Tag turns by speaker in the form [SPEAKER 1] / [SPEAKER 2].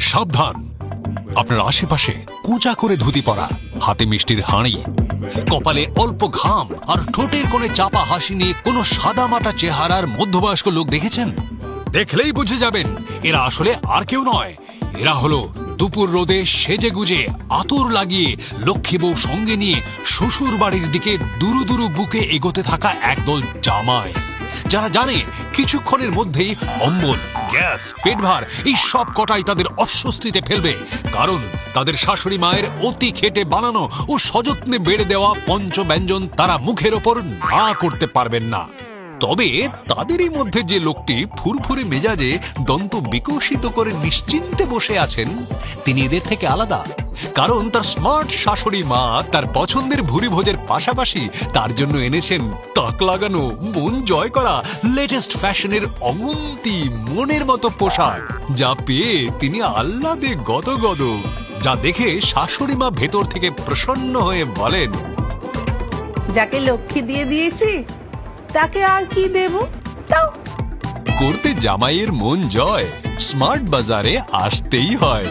[SPEAKER 1] সাবধান, আপনার আশেপাশে কোঁচা করে ধুতি পরা, হাতে মিষ্টির হাঁড়ি, কপালে অল্প ঘাম আর ঠোঁটের কোণে চাপা হাসি নিয়ে কোনো সাদামাটা চেহারার মধ্যবয়স্ক লোক দেখেছেন? দেখলেই বুঝে যাবেন এরা আসলে আর কেউ নয়, এরা হলো দুপুর রোদে সেজে গুজে আতর লাগিয়ে লক্ষ্মী বউ সঙ্গে নিয়ে শ্বশুর বাড়ির দিকে দুরু দুরু বুকে এগোতে থাকা একদল জামাই, যারা জানে কিছুক্ষণের মধ্যেই অম্বল, গ্যাস, পেট ভার এই সব কটাই তাদের অস্বস্তিতে ফেলবে, কারণ তাদের শাশুড়ি মায়ের অতি খেটে বানানো ও সযত্নে বেড়ে দেওয়া পঞ্চব্যঞ্জন তারা মুখের ওপর না করতে পারবেন না। তবে তাদেরই মধ্যে যে লোকটি ফুরফুরে মেজাজে দন্ত বিকশিত করে নিশ্চিন্তে বসে আছেন, তিনি এদের থেকে আলাদা, কারণ তার স্মার্ট শাশুড়ি মা তার পছন্দের ভুরি ভোজের পাশাপাশি তার জন্য এনেছেন তাক লাগানো, মন জয় করা লেটেস্ট ফ্যাশনের অগুন্তি মনের মতো পোশাক, যা পেয়ে তিনি আহ্লাদে গদগদ, যা দেখে শাশুড়ি মা ভেতর থেকে প্রসন্ন হয়ে বলেন,
[SPEAKER 2] যাকে লক্ষ্মী দিয়ে দিয়েছি তাকে আর কি দেব, তাও
[SPEAKER 1] করতে জামাইয়ের মন জয় স্মার্ট বাজারে আসতেই হয়।